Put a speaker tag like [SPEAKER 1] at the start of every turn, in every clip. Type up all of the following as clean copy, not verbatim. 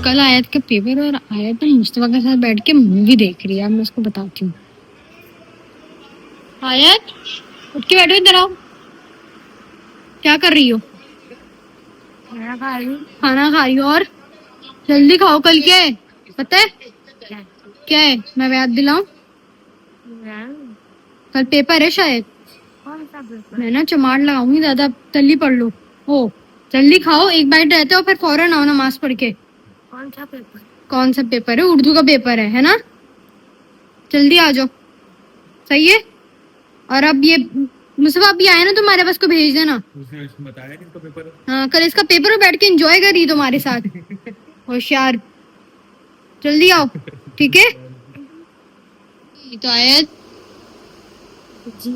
[SPEAKER 1] कल आयत का पेपर और आयत ना मुस्तफा के साथ बैठ के मूवी देख रही है। मैं उसको बताती हूँ। आयत उठ के बैठो, इधर आओ। क्या कर रही हो?
[SPEAKER 2] खाना खा रही हूँ।
[SPEAKER 1] खाना खा रही हो? और जल्दी खाओ, कल क्या है पता है? क्या है मैं याद दिलाऊं? कल पेपर है शायद।
[SPEAKER 2] कौन सा पेपर?
[SPEAKER 1] मैं ना चमाट लगाऊंगी ज्यादा, जल्दी पढ़ लो। ओ जल्दी खाओ, एक बाइट रहते हो फिर फौरन आओ नमाज पढ़ के।
[SPEAKER 2] कौन सा पेपर?
[SPEAKER 1] कौन सा पेपर है? उर्दू का पेपर है ना? जल्दी आ जाओ, सही है। और अब ये मुस्तफा अभी आए ना तुम्हारे पास को भेज देना।
[SPEAKER 3] उसने बताया कि इसका पेपर है।
[SPEAKER 1] हाँ कल इसका पेपर है, बैठ के एंजॉय कर रही तुम्हारे साथ। होशियार, जल्दी आओ ठीक है। तो आयत
[SPEAKER 2] जी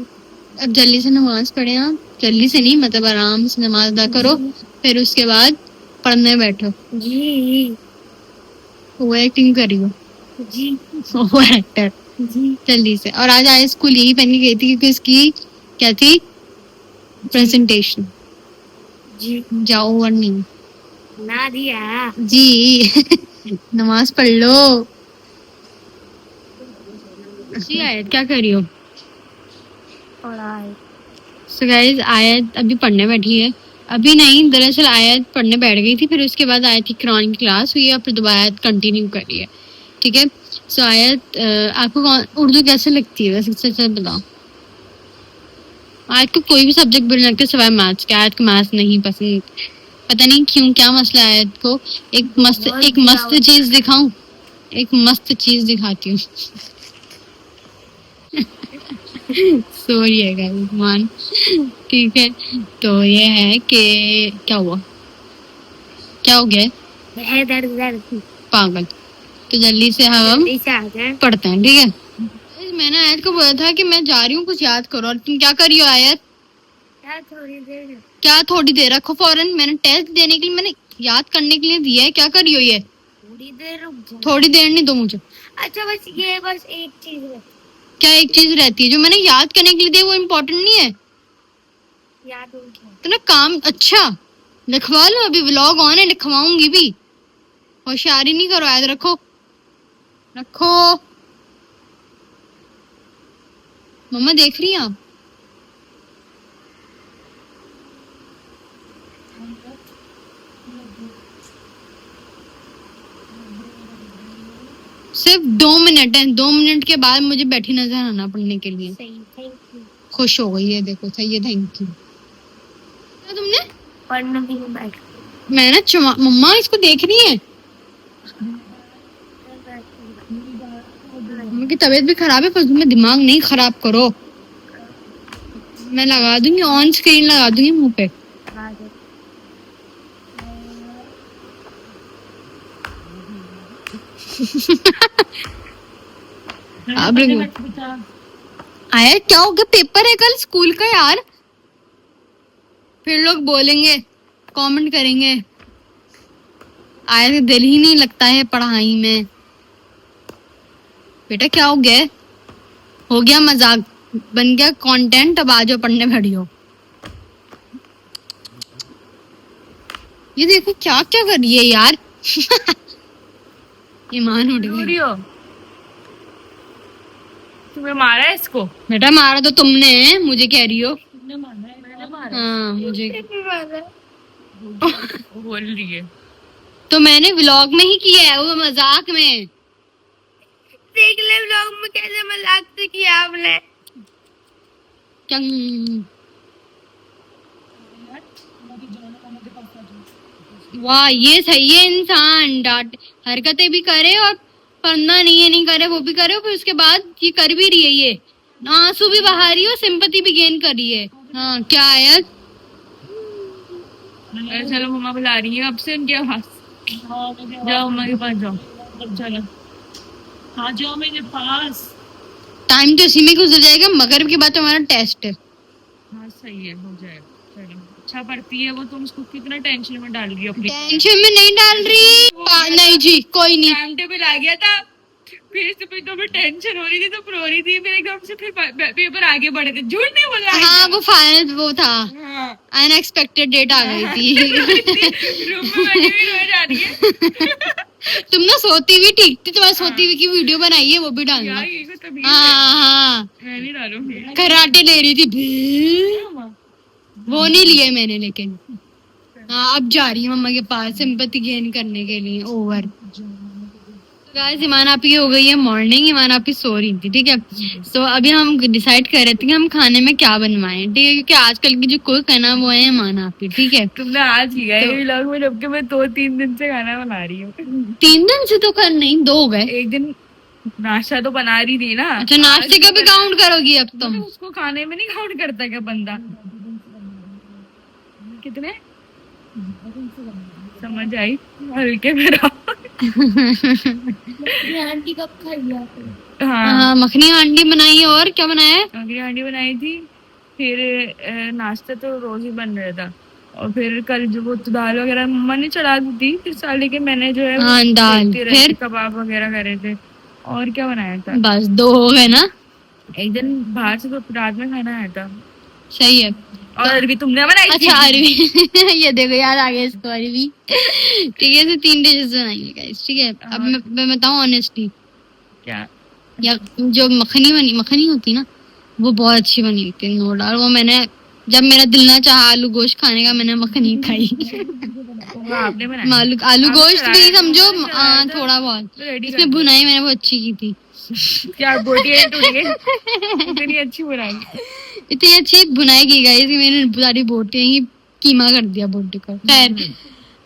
[SPEAKER 1] अब जल्दी से नमाज पढ़े आप, जल्दी से नहीं मतलब आराम से नमाज अदा करो, फिर उसके बाद पढ़ने बैठो।
[SPEAKER 2] जी
[SPEAKER 1] वो एक्टिंग करी हो,
[SPEAKER 2] जी
[SPEAKER 1] वो एक्टर।
[SPEAKER 2] जी
[SPEAKER 1] जल्दी से। और आज आयत स्कूल यही पहन के गई थी क्योंकि उसकी क्या थी, प्रेजेंटेशन।
[SPEAKER 2] जी
[SPEAKER 1] जाओ और नहीं
[SPEAKER 2] ना दिया
[SPEAKER 1] जी। नमाज पढ़ लो जी। आयत क्या कर रही हो?
[SPEAKER 2] पढ़ाई।
[SPEAKER 1] सो गाइस आयत अभी पढ़ने बैठी है। अभी नहीं, दरअसल आयत पढ़ने बैठ गई थी, फिर उसके बाद आयत की कुरान की क्लास हुई है, फिर दोबारा आयत कंटिन्यू कर रही है। ठीक है। सो आयत आपको उर्दू कैसे लगती है वैसे, सच बताओ। आयत को कोई भी सब्जेक्ट बुरे लगते सिवाय मैथ्स के। आयत को मैथ्स नहीं पसंद, पता नहीं क्यों, क्या मसला है आयत को। एक मस्त चीज दिखाऊं, एक मस्त चीज दिखाती हूँ। सॉरी है गाइस मान, ठीक है। तो ये है कि क्या हुआ, क्या हो गया?
[SPEAKER 2] दर्द
[SPEAKER 1] पागल। तो जल्दी से हम पढ़ते हैं, ठीक है। मैंने आयत को बोला था कि मैं जा रही हूँ, कुछ याद करो। और तुम क्या कर रही हो आयत? क्या थोड़ी देर रखो फौरन, मैंने टेस्ट देने के लिए, मैंने याद करने के लिए दिया है। क्या कर रही हो ये?
[SPEAKER 2] थोड़ी देर रुक जाओ।
[SPEAKER 1] थोड़ी देर नहीं दो मुझे।
[SPEAKER 2] अच्छा बस एक चीज है।
[SPEAKER 1] क्या एक चीज रहती है? जो मैंने याद करने के लिए दी वो इम्पोर्टेंट नहीं है?
[SPEAKER 2] याद हो गया
[SPEAKER 1] तो ना काम, अच्छा लिखवा लो, अभी व्लॉग ऑन है, लिखवाऊंगी भी। होशियारी नहीं करो, याद रखो रखो। मम्मा देख रही हैं आप? सिर्फ 2 मिनट है, 2 मिनट के बाद मुझे बैठी नजर आना पढ़ने के लिए।
[SPEAKER 2] सही, थैंक यू।
[SPEAKER 1] खुश हो गई है, देखो सही है, थैंक यू। तुमने
[SPEAKER 2] पढ़ने भी नहीं बैठ।
[SPEAKER 1] मैं ना मम्मा इसको देख रही है, मम्मा की तबीयत भी खराब है, पर तुम्हें दिमाग नहीं खराब करो। मैं लगा दूंगी, ऑन स्क्रीन लगा दूंगी मुंह पे। अब आया क्या हो गया? पेपर है कल स्कूल का यार, फिर लोग बोलेंगे, कमेंट करेंगे आया तो दिल ही नहीं लगता है पढ़ाई में। बेटा क्या हो गया? हो गया मजाक, बन गया कंटेंट, अब आ जाओ पढ़ने खड़ी हो। ये देखो क्या क्या कर रही है यार। ईमान उठ गई।
[SPEAKER 2] तुम्हें मारा है इसको?
[SPEAKER 1] बेटा मारा तो तुमने है, मुझे कह रही हो।
[SPEAKER 2] तुमने मारा है? मैंने मारा।
[SPEAKER 1] हाँ मुझे
[SPEAKER 2] बोल रही है।
[SPEAKER 1] तो मैंने व्लॉग में ही किया है, वो मजाक में।
[SPEAKER 2] देख ले व्लॉग में कैसे मजाक से किया आपने।
[SPEAKER 1] क्या वाह, ये सही है, इंसान डांट हरकतें भी करे और पढ़ना नहीं है नहीं करे, वो भी करे, फिर उसके बाद ये कर भी रही है, ये आंसू भी बहा रही है और सिंपैथी भी गेन कर रही है। हाँ क्या है?
[SPEAKER 2] चलो मम्मा बुला रही है, अब से उनके पास जाओ, मम्मा के पास जाओ। चलो हाँ जाओ मेरे पास।
[SPEAKER 1] टाइम तो इसी में गुजर जाएगा, मगरिब के बाद तुम्हारा टेस्ट है।
[SPEAKER 2] हाँ सही है, हो जाएगा। चलो अच्छा पढ़ती है वो, तुम उसको कितना टेंशन में डाल रही हो?
[SPEAKER 1] टेंशन में नहीं डाल रही, नहीं जी कोई नहीं।
[SPEAKER 2] टाइम टेबल आ गया था, फिर से फिर तो मैं टेंशन हो रही थी तो रो रही थी, फिर एकदम से फिर पेपर आगे बढ़े थे। झूठ नहीं बोल रहा।
[SPEAKER 1] हाँ वो फाइनल वो था,
[SPEAKER 2] हाँ।
[SPEAKER 1] अनएक्सपेक्टेड डेट आ गई थी।
[SPEAKER 2] रूम में बैठी हुई रो जा रही है।
[SPEAKER 1] तुम ना सोती हुई ठीक थी, तुम्हारी सोती हुई की वीडियो बनाई है, वो भी डालना।
[SPEAKER 2] यार ये तो तभी
[SPEAKER 1] हाँ
[SPEAKER 2] मैं नहीं डालूंगी।
[SPEAKER 1] कराटे ले रही थी, वो नहीं लिए मैंने, लेकिन हाँ अब जा रही है मम्मा के पास सिंपैथी गेन करने के लिए ओवर। गाइस ईमान आपी की हो गई है मॉर्निंग, ईमान आपी सो रही थी, ठीक है। तो अभी हम डिसाइड कर रहे थे कि हम खाने में क्या बनवाएं, ठीक है, क्योंकि आजकल की जो कुक है ना वो है ईमान आपी, ठीक है।
[SPEAKER 2] तुमने आज किया है व्लॉग में, जबकि मैं 2-3 दिन से खाना बना रही हूँ।
[SPEAKER 1] 3 दिन से तो कर नहीं, 2 हो गए।
[SPEAKER 2] एक दिन नाश्ता तो बना रही थी ना।
[SPEAKER 1] अच्छा नाश्ते का भी काउंट करोगी अब तुम?
[SPEAKER 2] मतलब उसको खाने में नहीं काउंट करता क्या बंदा? कितने समझ आई हल्के में रहो।
[SPEAKER 4] आंटी कब खाई आपने?
[SPEAKER 2] हाँ
[SPEAKER 1] मखनी हांडी बनाई है, और क्या बनाया है?
[SPEAKER 2] मखनी हांडी बनाई थी। फिर नाश्ता तो रोज ही बन रहा था, और फिर कल जो वो तो दाल वगैरह मम्मा ने चढ़ा दी थी, फिर साले के मैंने जो है वो
[SPEAKER 1] हाँ दाल,
[SPEAKER 2] देखती रहती,
[SPEAKER 1] फिर
[SPEAKER 2] कबाब वगैरह करे थे। और क्या बनाया था?
[SPEAKER 1] बस 2 हो गए ना।
[SPEAKER 2] एक दिन बाहर से तो रात में खाना आया था।
[SPEAKER 1] सही है।
[SPEAKER 2] और अरबी तुमने बनाई थी?
[SPEAKER 1] अच्छा अरवी ये देखो याद आ गया इसको, अरवी ठीक है। तो 3 डिशेस बनाएंगे गाइस, ठीक है। अब मैं बताऊं ऑनेस्टली,
[SPEAKER 2] क्या?
[SPEAKER 1] या जो मखनी होती ना वो बहुत अच्छी बनी थी, नो डाउट। वो मैंने जब मेरा दिल ना चाहा आलू गोश्त खाने का, मैंने मखनी खाई।
[SPEAKER 2] वो आपने बनाई?
[SPEAKER 1] आलू गोश्त भी
[SPEAKER 2] चढ़ाया था,
[SPEAKER 1] समझो
[SPEAKER 2] मैंने चढ़ाया था,
[SPEAKER 1] थोड़ा बहुत।
[SPEAKER 2] तो रेडी कर
[SPEAKER 1] इसमें भुनाई मैंने बहुत अच्छी की थी।
[SPEAKER 2] क्या बोटियां टूट गई? इतनी अच्छी बनाई।
[SPEAKER 1] इतनी अच्छी भुनाई की गई कि मैंने सारी बोटियां ही कीमा कर दिया बोटी का। खैर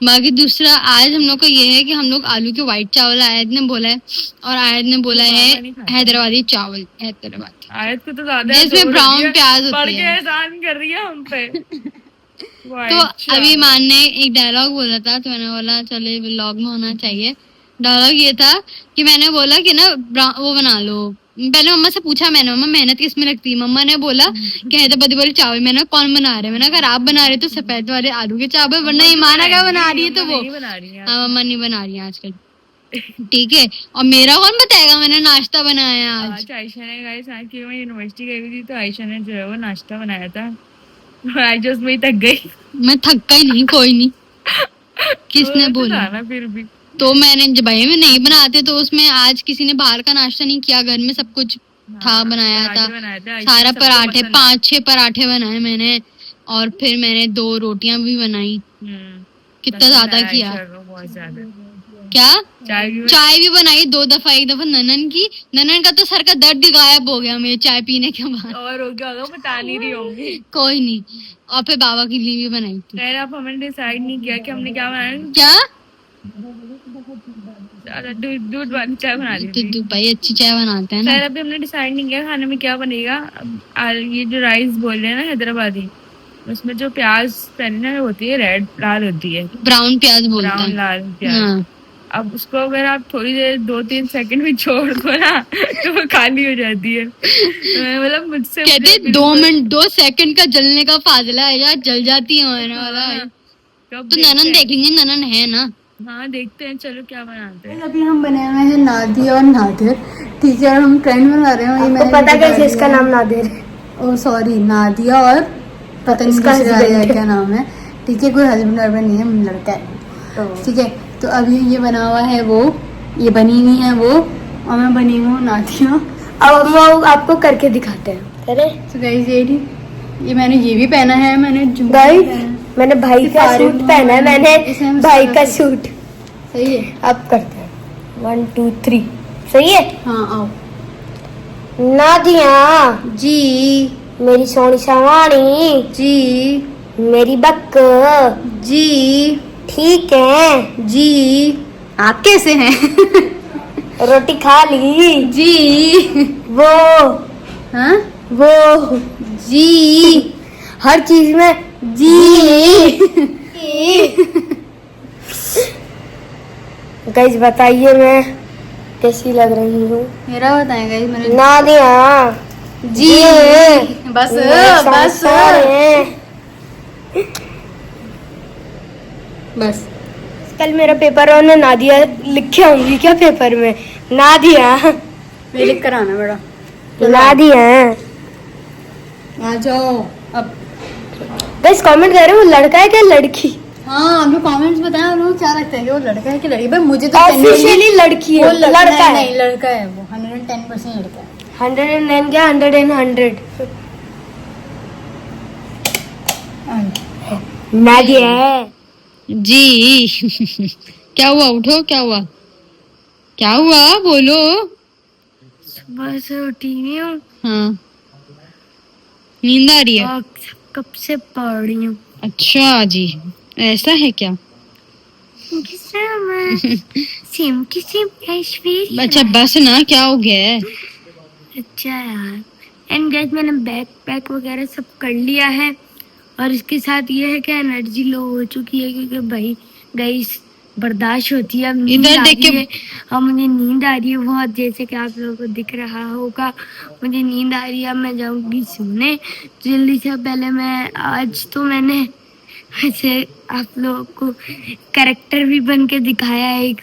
[SPEAKER 1] बाकी दूसरा आज हम लोग का ये है कि हम लोग आलू के व्हाइट चावल आयत ने बोला है, और आयत ने बोला है हैदराबादी चावल। हैदराबादी
[SPEAKER 2] आयत को तो ज्यादा
[SPEAKER 1] जिसमें ब्राउन प्याज होती है,
[SPEAKER 2] एहसान कर रही है हम पे।
[SPEAKER 1] तो अभी मान ने एक डायलॉग बोला था, तो मैंने बोला चले व्लॉग में होना चाहिए। डायलॉग ये था कि मैंने बोला कि ना वो बना लो। पहले मम्मा से पूछा मैंने, मम्मा मेहनत किसमें लगती है? मम्मा ने बोला कि हैदराबादी वाले चावल। मैंने कौन बना रहे? मैंने अगर आप बना रहे तो सफेद वाले आलू के चावल, वरना ईमाना क्या बना रही है? तो वो हाँ मम्मा नहीं बना रही है आजकल, ठीक है। और मेरा कौन बताएगा मैंने नाश्ता बनाया आज?
[SPEAKER 2] आयशा ने गाइस आज की मैं यूनिवर्सिटी गई थी, तो आयशा ने जो है वो नाश्ता बनाया था। आज उसमें ही थक गई।
[SPEAKER 1] मैं थका ही नहीं, कोई नहीं। किसने बोला?
[SPEAKER 2] फिर भी
[SPEAKER 1] तो मैंने जब भाई में नहीं बनाते तो उसमें आज किसी ने बाहर का नाश्ता नहीं किया, घर में सब कुछ था, बनाया था सारा। पराठे 5-6 पराठे बनाए मैंने, और फिर मैंने 2 रोटियां भी बनाई। कितना ज्यादा किया?
[SPEAKER 2] बहुत ज्यादा।
[SPEAKER 1] क्या? चाय भी बनाई 2 दफा। एक दफा ननन की, ननन का तो सर का दर्द गायब हो गया मेरे चाय पीने के बाद।
[SPEAKER 2] और हो गया होगा, बता नहीं रही होंगी।
[SPEAKER 1] कोई नहीं। और फिर बाबा के लिए भी बनाई थी।
[SPEAKER 2] खैर अब हमने डिसाइड नहीं किया कि हमने क्या बनाया।
[SPEAKER 1] क्या?
[SPEAKER 2] दूध वाली चाय बना दी थी।
[SPEAKER 1] भाई अच्छी चाय बनाते हैं ना।
[SPEAKER 2] खैर अभी हमने डिसाइड नहीं किया खाने में क्या बनेगा। ये जो राइस बोल रहे हैं ना हैदराबादी, उसमें जो प्याज पहनने होती है रेड लाल होती है,
[SPEAKER 1] ब्राउन प्याज बोलते हैं।
[SPEAKER 2] ब्राउन लाल प्याज।
[SPEAKER 1] हाँ।
[SPEAKER 2] अब उसको अगर आप थोड़ी देर 2-3 सेकंड भी छोड़ दो ना तो वो खाली हो जाती है। मतलब मुझसे
[SPEAKER 1] कहते 2 मिनट 2 सेकंड का जलने का फासला है यार, जल जाती है वाला। तो ननन देखेंगे, ननन है ना।
[SPEAKER 2] हाँ देखते हैं, चलो क्या बनाते हैं।
[SPEAKER 5] अभी हम बने हुए हैं नादिया और नादिर, ठीक है। और हम ट्रेंड बना रहे हैं। ये मैंने
[SPEAKER 4] पता कैसे इसका नाम नादिर?
[SPEAKER 5] ओ सॉरी, नादिया और पता नहीं इसका क्या नाम है, ठीक है। कोई हस्बैंड वर्बैंड नहीं है, लड़का है, ठीक है। तो अभी ये बना हुआ है वो, ये बनी हुई है वो, और मैं बनी हूँ नादिया।
[SPEAKER 4] अब हम आपको करके दिखाते हैं। अरे
[SPEAKER 5] तो गाइस ये मैंने ये भी पहना है, मैंने
[SPEAKER 4] गाइस मैंने भाई का सूट पहना है, मैंने भाई का सूट।
[SPEAKER 5] सही है।
[SPEAKER 4] अब करते हैं 1 2 3। सही है?
[SPEAKER 5] हाँ आओ।
[SPEAKER 4] नादिया
[SPEAKER 5] जी
[SPEAKER 4] मेरी सोनी सवानी
[SPEAKER 5] जी
[SPEAKER 4] मेरी बक
[SPEAKER 5] जी
[SPEAKER 4] ठीक है
[SPEAKER 5] जी। आप कैसे हैं?
[SPEAKER 4] रोटी खा ली
[SPEAKER 5] जी।
[SPEAKER 4] वो
[SPEAKER 5] हाँ
[SPEAKER 4] वो
[SPEAKER 5] जी।
[SPEAKER 4] हर चीज में
[SPEAKER 5] जी।
[SPEAKER 4] गाइस बताइए मैं कैसी लग रही हूँ?
[SPEAKER 5] मेरा बताएं गाइस, मैंने
[SPEAKER 4] नादिया
[SPEAKER 5] जी बस बस बस।
[SPEAKER 4] कल मेरा पेपर है, उन्हें नादिया लिख के आऊंगी क्या पेपर में? नादिया
[SPEAKER 5] मैं लिख कर आना बेटा।
[SPEAKER 4] नादिया
[SPEAKER 5] आ जाओ अब।
[SPEAKER 4] गाइस कमेंट कर रहे हो लड़का है क्या लड़की?
[SPEAKER 5] हाँ आप लोग कमेंट्स बताएं आप लोग क्या लगता है कि वो लड़का है कि लड़की। भाई मुझे तो
[SPEAKER 4] ऑफिशियली लड़की है,
[SPEAKER 5] वो
[SPEAKER 4] लड़का है।
[SPEAKER 5] नहीं लड़का है वो 110% लड़का है।
[SPEAKER 4] 109 क्या 100 नादिया है।
[SPEAKER 1] जी क्या हुआ, उठो, क्या हुआ, क्या हुआ, बोलो।
[SPEAKER 4] सुबह से उठी नहीं हूँ
[SPEAKER 1] हाँ, नींद आ रही है।
[SPEAKER 4] और कब से पढ़ रही हूँ।
[SPEAKER 1] अच्छा जी, ऐसा है क्या?
[SPEAKER 4] Same to same Aishwarya.
[SPEAKER 1] अच्छा बस ना, क्या हो गया है?
[SPEAKER 4] अच्छा यार, एंड गाइस मैंने बैग पैक वगैरह सब कर लिया है और इसके साथ ये है कि एनर्जी लो हो चुकी है क्योंकि भाई गाइस बर्दाश्त होती है, अब नींद
[SPEAKER 1] इधर
[SPEAKER 4] आ
[SPEAKER 1] देख
[SPEAKER 4] रही
[SPEAKER 1] के।
[SPEAKER 4] है। अब मुझे नींद आ रही है बहुत, जैसे कि आप लोगों को दिख रहा होगा मुझे नींद आ रही है। अब मैं जाऊंगी सोने जल्दी से। पहले मैं आज तो मैंने वैसे आप लोगों को कैरेक्टर भी बन के दिखाया एक,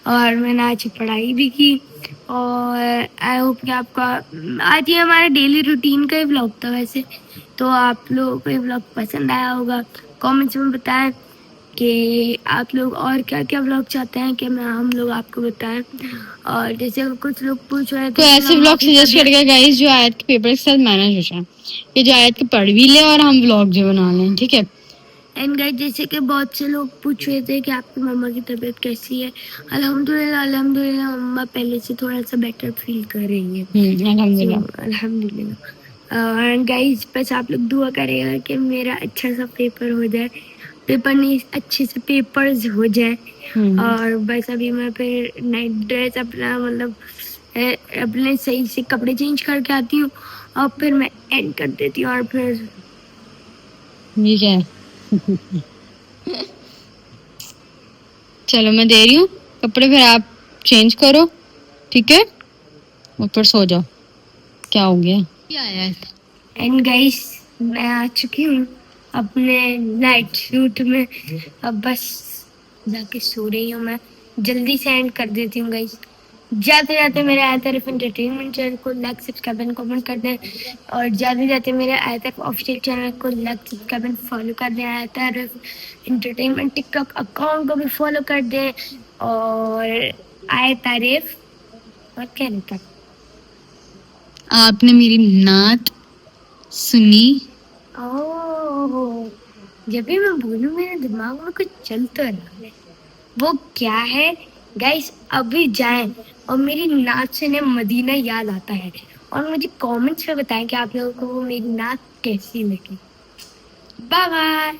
[SPEAKER 4] और मैंने आज पढ़ाई भी की। और आई होप कि आपका आज ये हमारा डेली रूटीन का ही व्लॉग था वैसे, तो आप लोगों को ये व्लॉग पसंद आया होगा। कमेंट्स में बताएं कि आप लोग और क्या क्या व्लॉग चाहते हैं कि मैं हम लोग आपको बताएं। और जैसे कुछ लोग पूछ रहे थे
[SPEAKER 1] कोई
[SPEAKER 4] कि
[SPEAKER 1] ऐसे
[SPEAKER 4] मम्मा
[SPEAKER 1] व्लॉग
[SPEAKER 4] की
[SPEAKER 1] सजेस्ट
[SPEAKER 4] तबीयत
[SPEAKER 1] करेगा गाइस जो आयत के पेपर के साथ मैनेज हो जाए, कि जो आयत के पढ़ भी ले और हम व्लॉग जो बना लें, ठीक है।
[SPEAKER 4] एंड गाइस जैसे कि बहुत से लोग पूछ रहे थे कि आपकी मम्मा की तबीयत कैसी है। अल्हम्दुलिल्लाह अल्हम्दुलिल्लाह मम्मा पहले से थोड़ा सा बेटर फील कर रही है।
[SPEAKER 1] अल्हम्दुलिल्लाह।
[SPEAKER 4] अल्हम्दुलिल्लाह। एंड गाइस बस आप लोग दुआ करेगा कि मेरा अच्छा सा पेपर हो जाए, पेपर नहीं अच्छे से पेपर्स हो जाए। और बस अभी मैं फिर नाइट ड्रेस अपना मतलब अपने सही से कपड़े चेंज करके आती हूँ और फिर मैं एंड कर देती हूँ। और फिर
[SPEAKER 1] ये क्या है? चलो मैं दे रही हूँ कपड़े, फिर आप चेंज करो, ठीक है, ऊपर सो जाओ। क्या हो गया? क्या आया है?
[SPEAKER 4] एंड गाइस मैं आ चुकी हूँ अपने नाइट सूट में। अब बस जाके सो रही हूँ मैं, जल्दी से एंड कर देती हूँ गाइस। जाते जाते मेरे आया तारीफ एंटरटेनमेंट चैनल को लाइक सब्सक्राइब एंड कमेंट कर दें, और जाते जाते मेरे आया तारीफ ऑफिशियल चैनल को लाइक सब्सक्राइब एंड फॉलो कर दें। आया तारीफ एंटरटेनमेंट टिकटॉक अकाउंट को भी फॉलो कर दें। और आया तारीफ और क्या रहता
[SPEAKER 1] आपने मेरी नात सुनी?
[SPEAKER 4] ओह, जब भी मैं बोलूं मेरे दिमाग में कुछ चल तो रहा है, वो क्या है गाइस? अभी जाएं और मेरी नाच से ने मदीना याद आता है, और मुझे कमेंट्स में बताएं कि आप लोगों को वो मेरी नाच कैसी लगी। Bye bye.